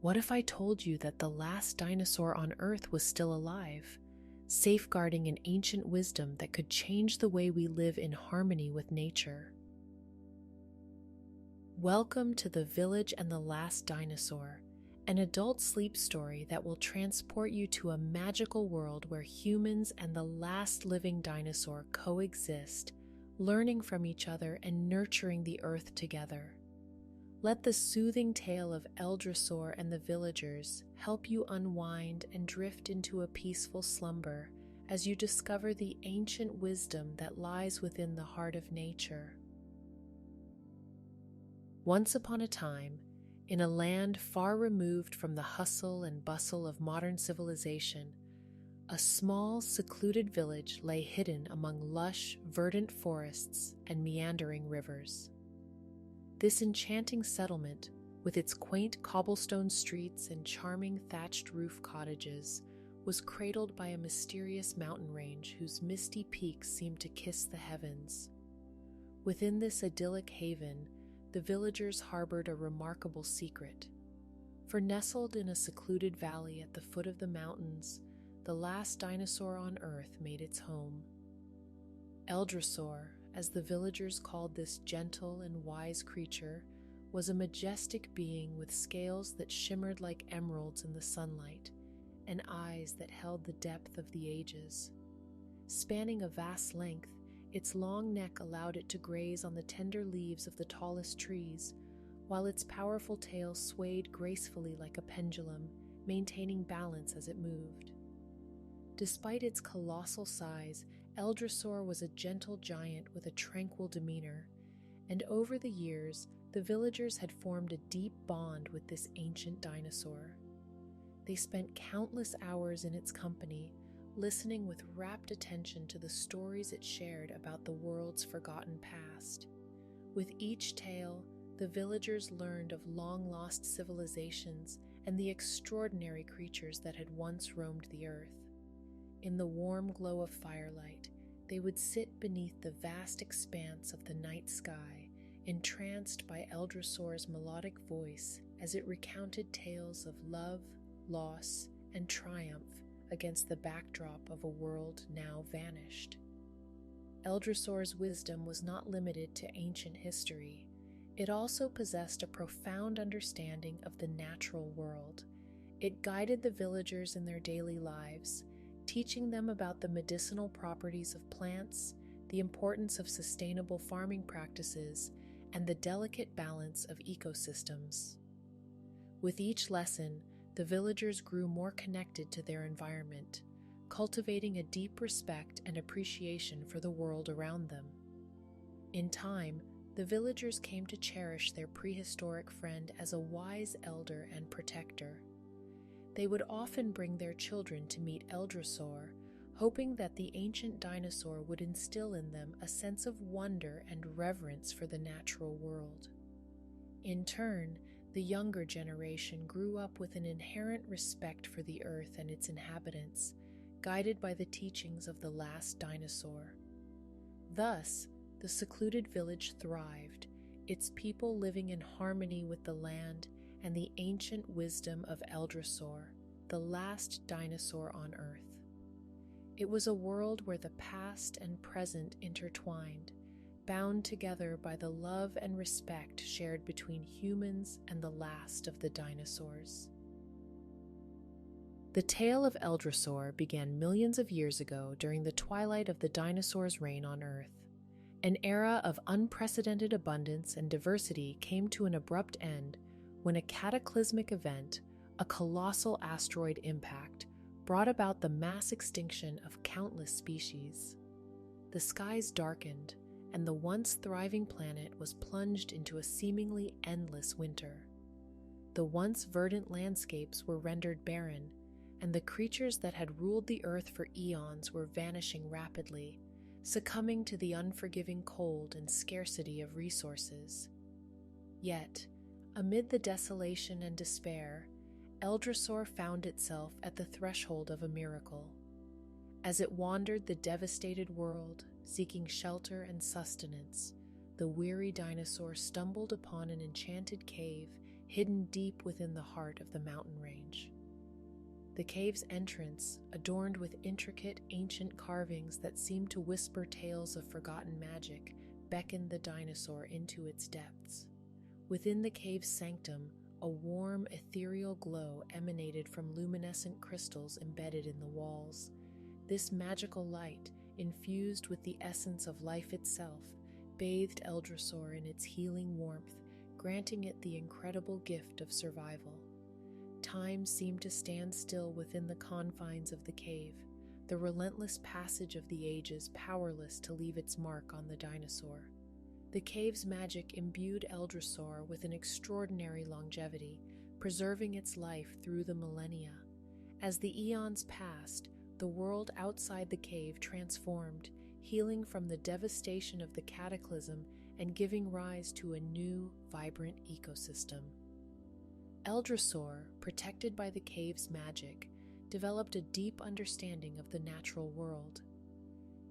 What if I told you that the last dinosaur on Earth was still alive, safeguarding an ancient wisdom that could change the way we live in harmony with nature? Welcome to The Village and the Last Dinosaur, an adult sleep story that will transport you to a magical world where humans and the last living dinosaur coexist, learning from each other and nurturing the Earth together. Let the soothing tale of Eldrosaur and the villagers help you unwind and drift into a peaceful slumber as you discover the ancient wisdom that lies within the heart of nature. Once upon a time, in a land far removed from the hustle and bustle of modern civilization, a small, secluded village lay hidden among lush, verdant forests and meandering rivers. This enchanting settlement, with its quaint cobblestone streets and charming thatched roof cottages, was cradled by a mysterious mountain range whose misty peaks seemed to kiss the heavens. Within this idyllic haven, the villagers harbored a remarkable secret. For nestled in a secluded valley at the foot of the mountains, the last dinosaur on Earth made its home. Eldrosaur, as the villagers called this gentle and wise creature, was a majestic being with scales that shimmered like emeralds in the sunlight and eyes that held the depth of the ages. Spanning a vast length, its long neck allowed it to graze on the tender leaves of the tallest trees, while its powerful tail swayed gracefully like a pendulum, maintaining balance as it moved. Despite its colossal size, Eldrosaur was a gentle giant with a tranquil demeanor, and over the years, the villagers had formed a deep bond with this ancient dinosaur. They spent countless hours in its company, listening with rapt attention to the stories it shared about the world's forgotten past. With each tale, the villagers learned of long-lost civilizations and the extraordinary creatures that had once roamed the earth. In the warm glow of firelight, they would sit beneath the vast expanse of the night sky, entranced by Eldrosaur's melodic voice as it recounted tales of love, loss, and triumph against the backdrop of a world now vanished. Eldrosaur's wisdom was not limited to ancient history. It also possessed a profound understanding of the natural world. It guided the villagers in their daily lives, teaching them about the medicinal properties of plants, the importance of sustainable farming practices, and the delicate balance of ecosystems. With each lesson, the villagers grew more connected to their environment, cultivating a deep respect and appreciation for the world around them. In time, the villagers came to cherish their prehistoric friend as a wise elder and protector. They would often bring their children to meet Eldrosaur, hoping that the ancient dinosaur would instill in them a sense of wonder and reverence for the natural world. In turn, the younger generation grew up with an inherent respect for the earth and its inhabitants, guided by the teachings of the last dinosaur. Thus, the secluded village thrived, its people living in harmony with the land and the ancient wisdom of Eldrosaur, the last dinosaur on Earth. It was a world where the past and present intertwined, bound together by the love and respect shared between humans and the last of the dinosaurs. The tale of Eldrosaur began millions of years ago during the twilight of the dinosaurs' reign on Earth. An era of unprecedented abundance and diversity came to an abrupt end when a cataclysmic event, a colossal asteroid impact, brought about the mass extinction of countless species. The skies darkened, and the once thriving planet was plunged into a seemingly endless winter. The once verdant landscapes were rendered barren, and the creatures that had ruled the earth for eons were vanishing rapidly, succumbing to the unforgiving cold and scarcity of resources. Yet, amid the desolation and despair, Eldrosaur found itself at the threshold of a miracle. As it wandered the devastated world, seeking shelter and sustenance, the weary dinosaur stumbled upon an enchanted cave hidden deep within the heart of the mountain range. The cave's entrance, adorned with intricate ancient carvings that seemed to whisper tales of forgotten magic, beckoned the dinosaur into its depths. Within the cave's sanctum, a warm, ethereal glow emanated from luminescent crystals embedded in the walls. This magical light, infused with the essence of life itself, bathed Eldrosaur in its healing warmth, granting it the incredible gift of survival. Time seemed to stand still within the confines of the cave, the relentless passage of the ages powerless to leave its mark on the dinosaur. The cave's magic imbued Eldrosaur with an extraordinary longevity, preserving its life through the millennia. As the eons passed, the world outside the cave transformed, healing from the devastation of the cataclysm and giving rise to a new, vibrant ecosystem. Eldrosaur, protected by the cave's magic, developed a deep understanding of the natural world.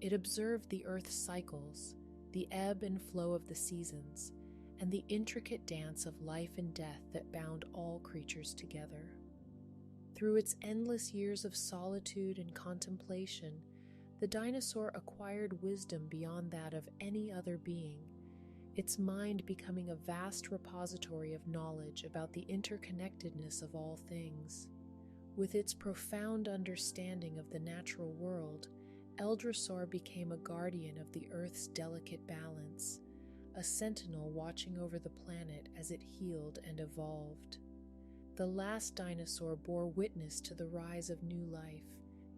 It observed the Earth's cycles, the ebb and flow of the seasons, and the intricate dance of life and death that bound all creatures together. Through its endless years of solitude and contemplation, the dinosaur acquired wisdom beyond that of any other being, its mind becoming a vast repository of knowledge about the interconnectedness of all things. With its profound understanding of the natural world, Eldrosaur became a guardian of the Earth's delicate balance, a sentinel watching over the planet as it healed and evolved. The last dinosaur bore witness to the rise of new life,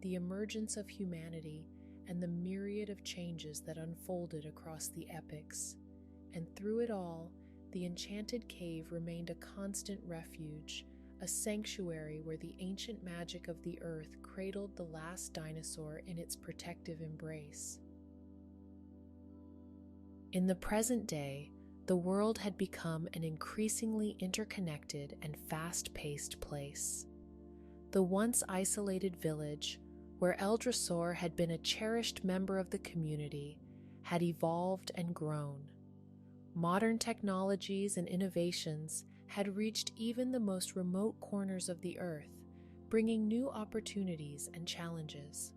the emergence of humanity, and the myriad of changes that unfolded across the epochs. And through it all, the enchanted cave remained a constant refuge, a sanctuary where the ancient magic of the earth cradled the last dinosaur in its protective embrace. In the present day, the world had become an increasingly interconnected and fast-paced place. The once isolated village, where Eldrosaur had been a cherished member of the community, had evolved and grown. Modern technologies and innovations had reached even the most remote corners of the earth, bringing new opportunities and challenges.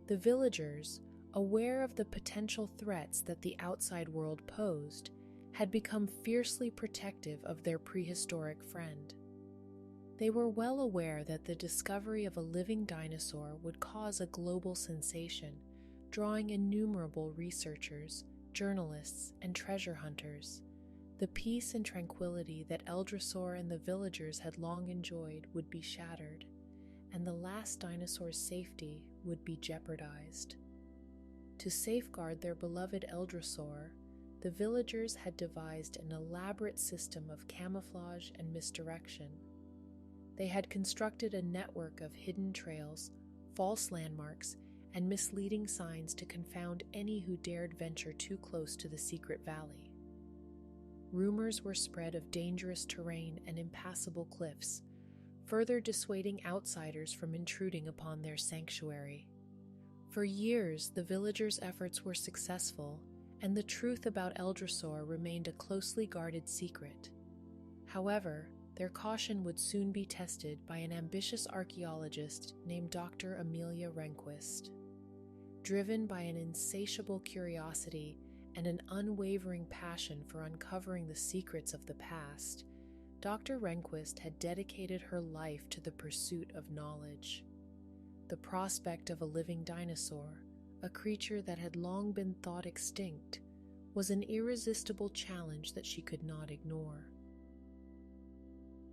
The villagers, aware of the potential threats that the outside world posed, had become fiercely protective of their prehistoric friend. They were well aware that the discovery of a living dinosaur would cause a global sensation, drawing innumerable researchers, journalists, and treasure hunters. The peace and tranquility that Eldrosaur and the villagers had long enjoyed would be shattered, and the last dinosaur's safety would be jeopardized. To safeguard their beloved Eldrosaur, the villagers had devised an elaborate system of camouflage and misdirection. They had constructed a network of hidden trails, false landmarks, and misleading signs to confound any who dared venture too close to the secret valley. Rumors were spread of dangerous terrain and impassable cliffs, further dissuading outsiders from intruding upon their sanctuary. For years, the villagers' efforts were successful, and the truth about Eldrosaur remained a closely guarded secret. However, their caution would soon be tested by an ambitious archaeologist named Dr. Amelia Rehnquist. Driven by an insatiable curiosity and an unwavering passion for uncovering the secrets of the past, Dr. Rehnquist had dedicated her life to the pursuit of knowledge. The prospect of a living dinosaur, a creature that had long been thought extinct, was an irresistible challenge that she could not ignore.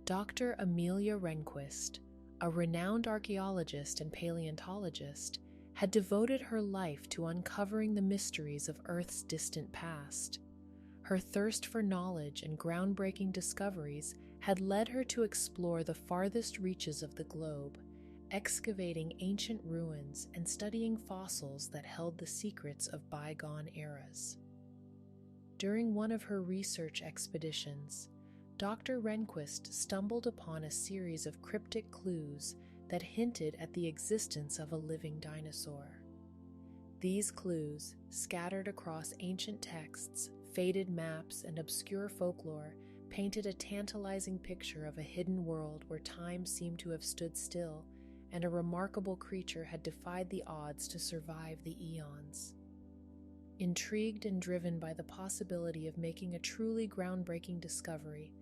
Dr. Amelia Rehnquist, a renowned archaeologist and paleontologist, had devoted her life to uncovering the mysteries of Earth's distant past. Her thirst for knowledge and groundbreaking discoveries had led her to explore the farthest reaches of the globe, excavating ancient ruins and studying fossils that held the secrets of bygone eras. During one of her research expeditions, Dr. Rehnquist stumbled upon a series of cryptic clues that hinted at the existence of a living dinosaur. These clues, scattered across ancient texts, faded maps, and obscure folklore, painted a tantalizing picture of a hidden world where time seemed to have stood still and a remarkable creature had defied the odds to survive the eons. Intrigued and driven by the possibility of making a truly groundbreaking discovery,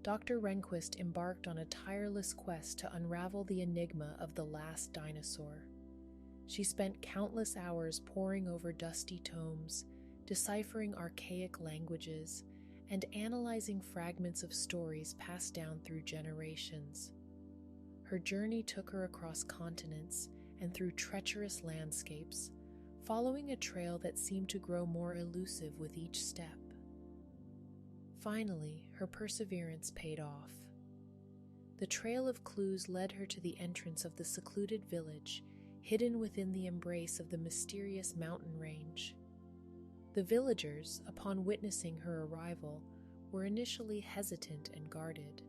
Dr. Rehnquist embarked on a tireless quest to unravel the enigma of the Last Dinosaur. She spent countless hours poring over dusty tomes, deciphering archaic languages, and analyzing fragments of stories passed down through generations. Her journey took her across continents and through treacherous landscapes, following a trail that seemed to grow more elusive with each step. Finally, her perseverance paid off. The trail of clues led her to the entrance of the secluded village, hidden within the embrace of the mysterious mountain range. The villagers, upon witnessing her arrival, were initially hesitant and guarded,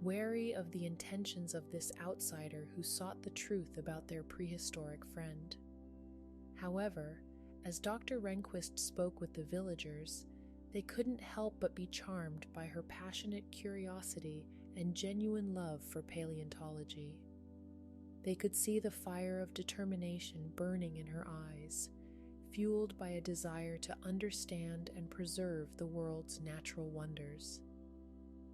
wary of the intentions of this outsider who sought the truth about their prehistoric friend. However, as Dr. Rehnquist spoke with the villagers, they couldn't help but be charmed by her passionate curiosity and genuine love for paleontology. They could see the fire of determination burning in her eyes, fueled by a desire to understand and preserve the world's natural wonders.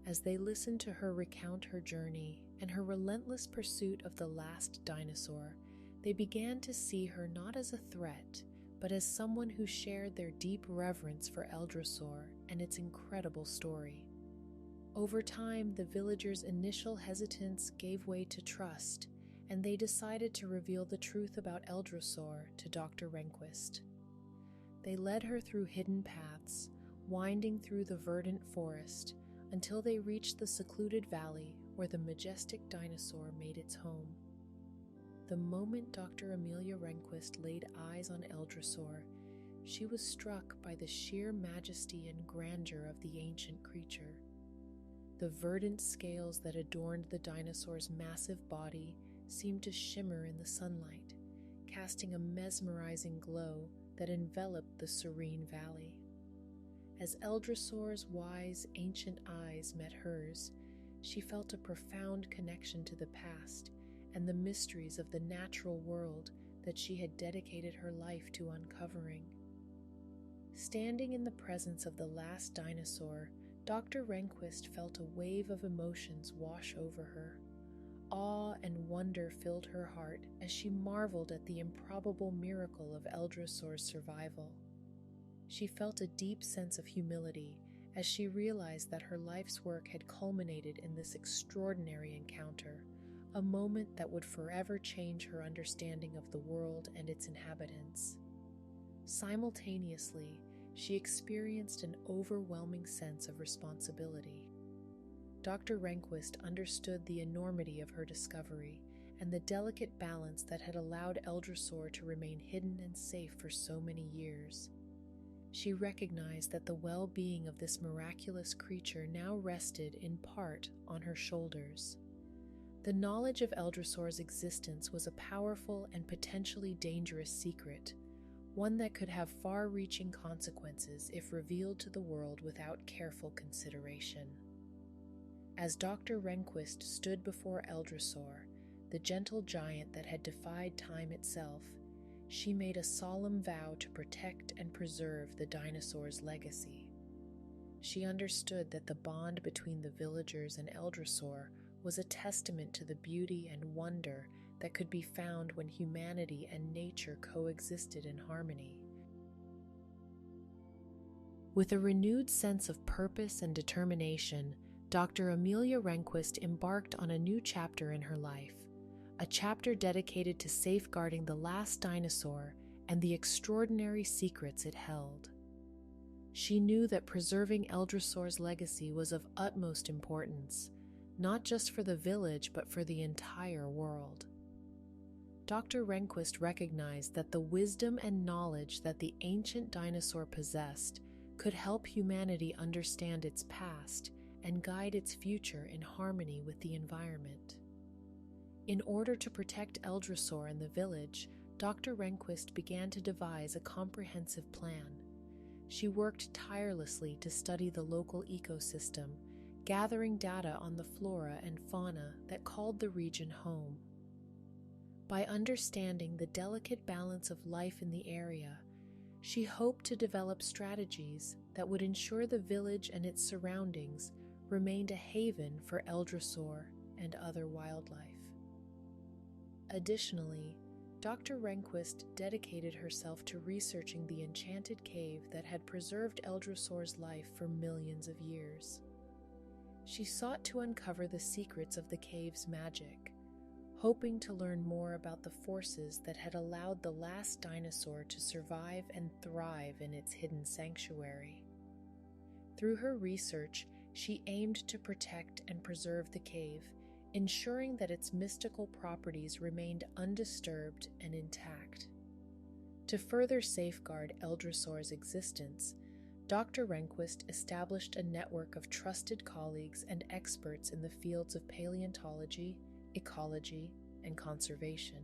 As they listened to her recount her journey and her relentless pursuit of the last dinosaur, they began to see her not as a threat, but as someone who shared their deep reverence for Eldrosaur and its incredible story. Over time, the villagers' initial hesitance gave way to trust, and they decided to reveal the truth about Eldrosaur to Dr. Rehnquist. They led her through hidden paths, winding through the verdant forest, until they reached the secluded valley where the majestic dinosaur made its home. The moment Dr. Amelia Rehnquist laid eyes on Eldrosaur, she was struck by the sheer majesty and grandeur of the ancient creature. The verdant scales that adorned the dinosaur's massive body seemed to shimmer in the sunlight, casting a mesmerizing glow that enveloped the serene valley. As Eldrosaur's wise, ancient eyes met hers, she felt a profound connection to the past and the mysteries of the natural world that she had dedicated her life to uncovering. Standing in the presence of the last dinosaur, Dr. Rehnquist felt a wave of emotions wash over her. Awe and wonder filled her heart as she marveled at the improbable miracle of Eldrosaur's survival. She felt a deep sense of humility as she realized that her life's work had culminated in this extraordinary encounter, a moment that would forever change her understanding of the world and its inhabitants. Simultaneously, she experienced an overwhelming sense of responsibility. Dr. Rehnquist understood the enormity of her discovery and the delicate balance that had allowed Eldrosaur to remain hidden and safe for so many years. She recognized that the well-being of this miraculous creature now rested in part on her shoulders. The knowledge of Eldrosaur's existence was a powerful and potentially dangerous secret, one that could have far-reaching consequences if revealed to the world without careful consideration. As Dr. Rehnquist stood before Eldrosaur, the gentle giant that had defied time itself, she made a solemn vow to protect and preserve the dinosaur's legacy. She understood that the bond between the villagers and Eldrosaur was a testament to the beauty and wonder that could be found when humanity and nature coexisted in harmony. With a renewed sense of purpose and determination, Dr. Amelia Rehnquist embarked on a new chapter in her life, a chapter dedicated to safeguarding the last dinosaur and the extraordinary secrets it held. She knew that preserving Eldrosaur's legacy was of utmost importance, not just for the village but for the entire world. Dr. Rehnquist recognized that the wisdom and knowledge that the ancient dinosaur possessed could help humanity understand its past and guide its future in harmony with the environment. In order to protect Eldrosaur and the village, Dr. Rehnquist began to devise a comprehensive plan. She worked tirelessly to study the local ecosystem, gathering data on the flora and fauna that called the region home. By understanding the delicate balance of life in the area, she hoped to develop strategies that would ensure the village and its surroundings remained a haven for Eldrosaur and other wildlife. Additionally, Dr. Rehnquist dedicated herself to researching the enchanted cave that had preserved Eldrosaur's life for millions of years. She sought to uncover the secrets of the cave's magic, hoping to learn more about the forces that had allowed the last dinosaur to survive and thrive in its hidden sanctuary. Through her research, she aimed to protect and preserve the cave, ensuring that its mystical properties remained undisturbed and intact. To further safeguard Eldrosaur's existence, Dr. Rehnquist established a network of trusted colleagues and experts in the fields of paleontology, ecology, and conservation.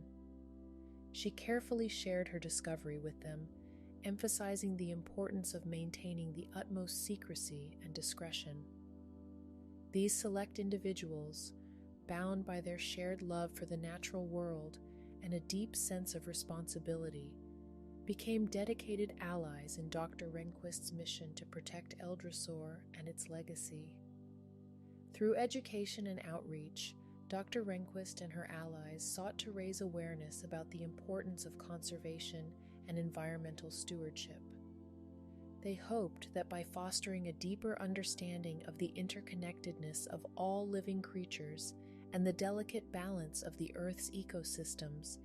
She carefully shared her discovery with them, emphasizing the importance of maintaining the utmost secrecy and discretion. These select individuals, bound by their shared love for the natural world and a deep sense of responsibility, became dedicated allies in Dr. Rehnquist's mission to protect Eldrosaur and its legacy. Through education and outreach, Dr. Rehnquist and her allies sought to raise awareness about the importance of conservation and environmental stewardship. They hoped that by fostering a deeper understanding of the interconnectedness of all living creatures and the delicate balance of the Earth's ecosystems,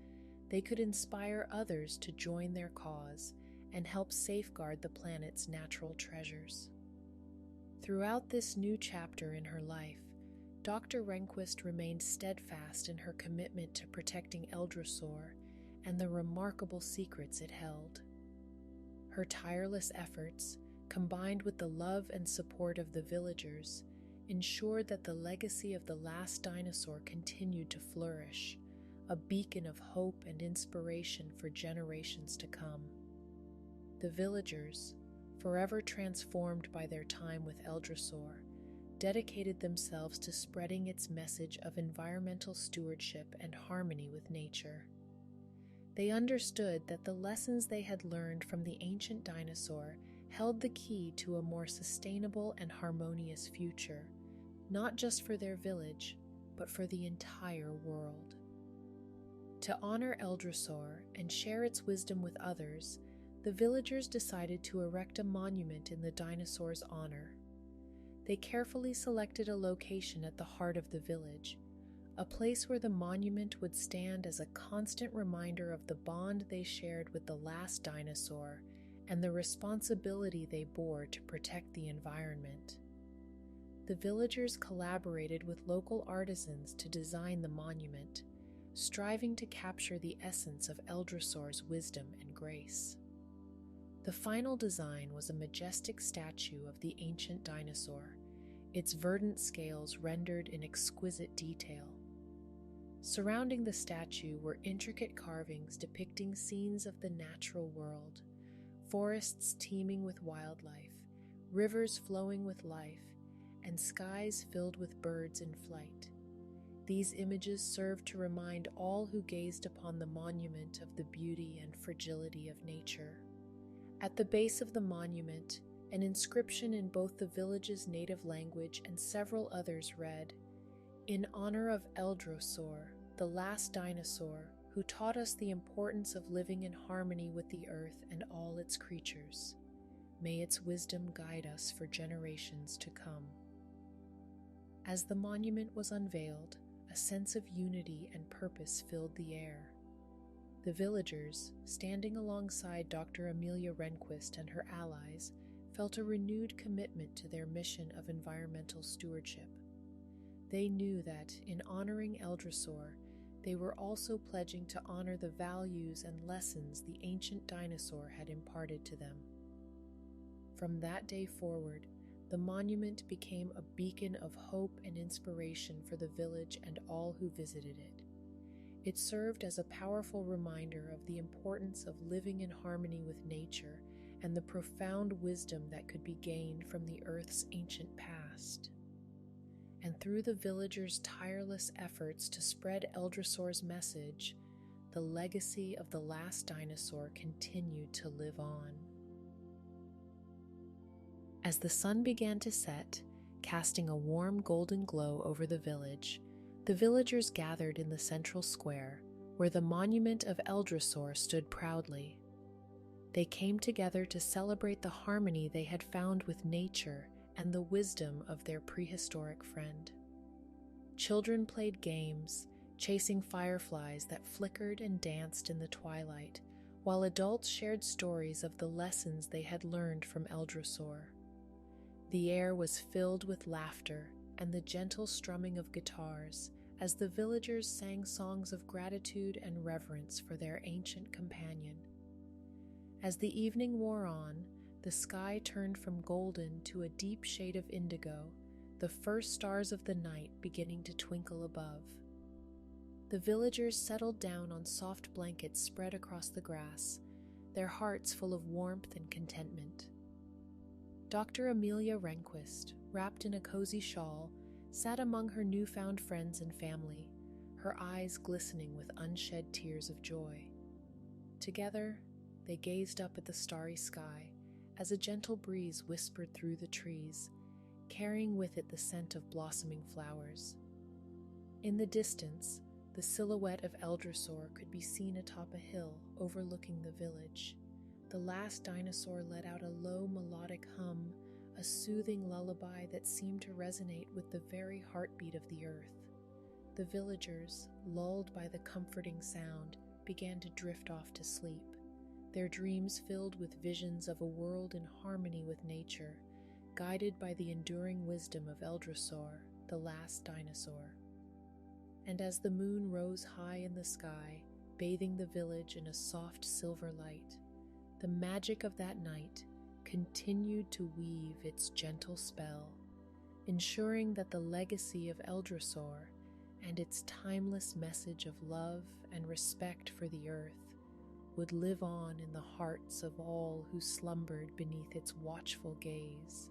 they could inspire others to join their cause and help safeguard the planet's natural treasures. Throughout this new chapter in her life, Dr. Rehnquist remained steadfast in her commitment to protecting Eldrosaur and the remarkable secrets it held. Her tireless efforts, combined with the love and support of the villagers, ensured that the legacy of the last dinosaur continued to flourish, a beacon of hope and inspiration for generations to come. The villagers, forever transformed by their time with Eldrosaur, dedicated themselves to spreading its message of environmental stewardship and harmony with nature. They understood that the lessons they had learned from the ancient dinosaur held the key to a more sustainable and harmonious future, not just for their village, but for the entire world. To honor Eldrosaur and share its wisdom with others, the villagers decided to erect a monument in the dinosaur's honor. They carefully selected a location at the heart of the village, a place where the monument would stand as a constant reminder of the bond they shared with the last dinosaur and the responsibility they bore to protect the environment. The villagers collaborated with local artisans to design the monument, striving to capture the essence of Eldrosaur's wisdom and grace. The final design was a majestic statue of the ancient dinosaur, its verdant scales rendered in exquisite detail. Surrounding the statue were intricate carvings depicting scenes of the natural world, forests teeming with wildlife, rivers flowing with life, and skies filled with birds in flight. These images served to remind all who gazed upon the monument of the beauty and fragility of nature. At the base of the monument, an inscription in both the village's native language and several others read, "In honor of Eldrosaur, the last dinosaur, who taught us the importance of living in harmony with the earth and all its creatures. May its wisdom guide us for generations to come." As the monument was unveiled, a sense of unity and purpose filled the air. The villagers, standing alongside Dr. Amelia Rehnquist and her allies, felt a renewed commitment to their mission of environmental stewardship. They knew that, in honoring Eldrosaur, they were also pledging to honor the values and lessons the ancient dinosaur had imparted to them. From that day forward, the monument became a beacon of hope and inspiration for the village and all who visited it. It served as a powerful reminder of the importance of living in harmony with nature and the profound wisdom that could be gained from the Earth's ancient past. and through the villagers' tireless efforts to spread Eldrosaur's message, the legacy of the last dinosaur continued to live on. As the sun began to set, casting a warm golden glow over the village, the villagers gathered in the central square, where the monument of Eldrosaur stood proudly. They came together to celebrate the harmony they had found with nature and the wisdom of their prehistoric friend. Children played games, chasing fireflies that flickered and danced in the twilight, while adults shared stories of the lessons they had learned from Eldrosaur. The air was filled with laughter and the gentle strumming of guitars as the villagers sang songs of gratitude and reverence for their ancient companion. As the evening wore on, the sky turned from golden to a deep shade of indigo, the first stars of the night beginning to twinkle above. The villagers settled down on soft blankets spread across the grass, their hearts full of warmth and contentment. Dr. Amelia Rehnquist, wrapped in a cozy shawl, sat among her newfound friends and family, her eyes glistening with unshed tears of joy. Together, they gazed up at the starry sky as a gentle breeze whispered through the trees, carrying with it the scent of blossoming flowers. In the distance, the silhouette of Eldrosaur could be seen atop a hill overlooking the village. The last dinosaur let out a low melodic hum, a soothing lullaby that seemed to resonate with the very heartbeat of the earth. The villagers, lulled by the comforting sound, began to drift off to sleep, their dreams filled with visions of a world in harmony with nature, guided by the enduring wisdom of Eldrosaur, the last dinosaur. And as the moon rose high in the sky, bathing the village in a soft silver light, the magic of that night continued to weave its gentle spell, ensuring that the legacy of Eldrosaur and its timeless message of love and respect for the earth would live on in the hearts of all who slumbered beneath its watchful gaze.